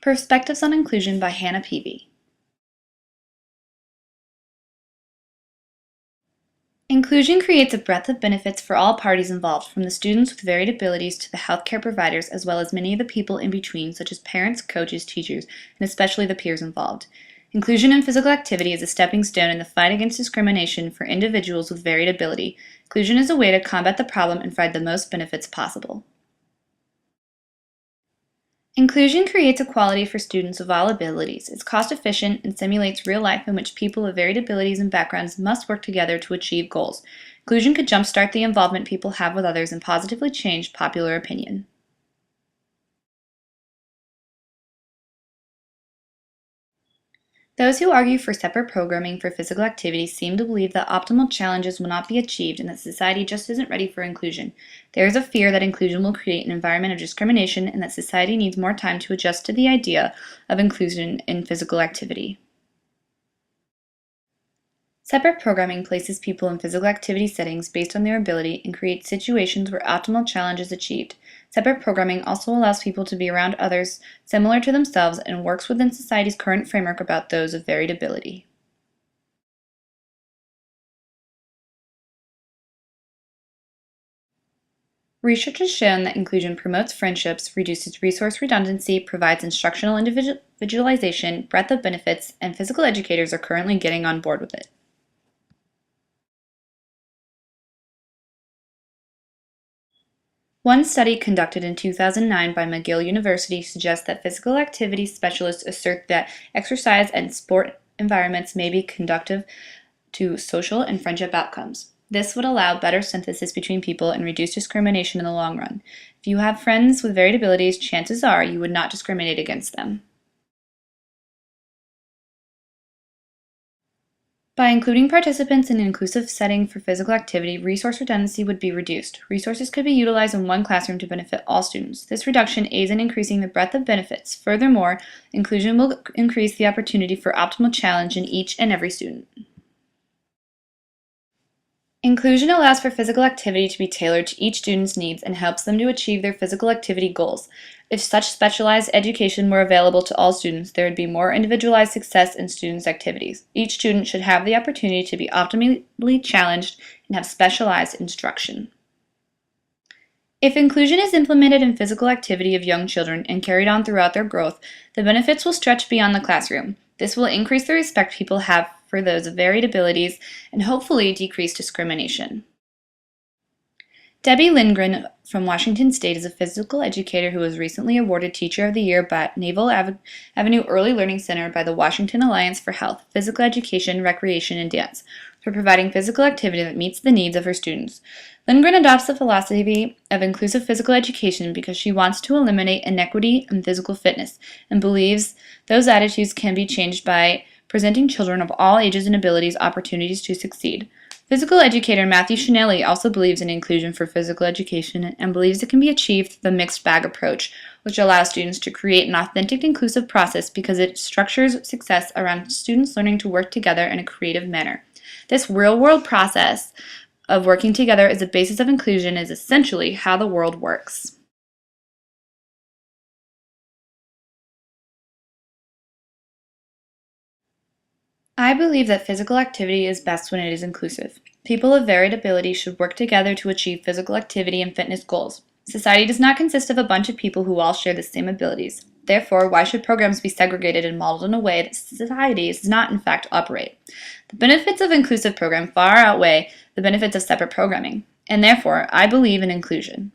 Perspectives on Inclusion by Hannah Peavy. Inclusion creates a breadth of benefits for all parties involved, from the students with varied abilities to the healthcare providers, as well as many of the people in between, such as parents, coaches, teachers, and especially the peers involved. Inclusion in physical activity is a stepping stone in the fight against discrimination for individuals with varied ability. Inclusion is a way to combat the problem and provide the most benefits possible. Inclusion creates equality for students of all abilities. It's cost-efficient and simulates real life in which people of varied abilities and backgrounds must work together to achieve goals. Inclusion could jumpstart the involvement people have with others and positively change popular opinion. Those who argue for separate programming for physical activity seem to believe that optimal challenges will not be achieved and that society just isn't ready for inclusion. There is a fear that inclusion will create an environment of discrimination and that society needs more time to adjust to the idea of inclusion in physical activity. Separate programming places people in physical activity settings based on their ability and creates situations where optimal challenge is achieved. Separate programming also allows people to be around others similar to themselves and works within society's current framework about those of varied ability. Research has shown that inclusion promotes friendships, reduces resource redundancy, provides instructional individualization, breadth of benefits, and physical educators are currently getting on board with it. One study conducted in 2009 by McGill University suggests that physical activity specialists assert that exercise and sport environments may be conducive to social and friendship outcomes. This would allow better synthesis between people and reduce discrimination in the long run. If you have friends with varied abilities, chances are you would not discriminate against them. By including participants in an inclusive setting for physical activity, resource redundancy would be reduced. Resources could be utilized in one classroom to benefit all students. This reduction aids in increasing the breadth of benefits. Furthermore, inclusion will increase the opportunity for optimal challenge in each and every student. Inclusion allows for physical activity to be tailored to each student's needs and helps them to achieve their physical activity goals. If such specialized education were available to all students, there would be more individualized success in students' activities. Each student should have the opportunity to be optimally challenged and have specialized instruction. If inclusion is implemented in physical activity of young children and carried on throughout their growth, the benefits will stretch beyond the classroom. This will increase the respect people have for those of varied abilities and hopefully decrease discrimination. Debbie Lindgren from Washington State is a physical educator who was recently awarded Teacher of the Year by Naval Avenue Early Learning Center by the Washington Alliance for Health, Physical Education, Recreation, and Dance for providing physical activity that meets the needs of her students. Lindgren adopts the philosophy of inclusive physical education because she wants to eliminate inequity in physical fitness and believes those attitudes can be changed by presenting children of all ages and abilities opportunities to succeed. Physical educator Matthew Schinelli also believes in inclusion for physical education and believes it can be achieved through the mixed bag approach, which allows students to create an authentic inclusive process because it structures success around students learning to work together in a creative manner. This real-world process of working together as a basis of inclusion is essentially how the world works. I believe that physical activity is best when it is inclusive. People of varied ability should work together to achieve physical activity and fitness goals. Society does not consist of a bunch of people who all share the same abilities. Therefore, why should programs be segregated and modeled in a way that society does not in fact operate? The benefits of inclusive program far outweigh the benefits of separate programming, and therefore, I believe in inclusion.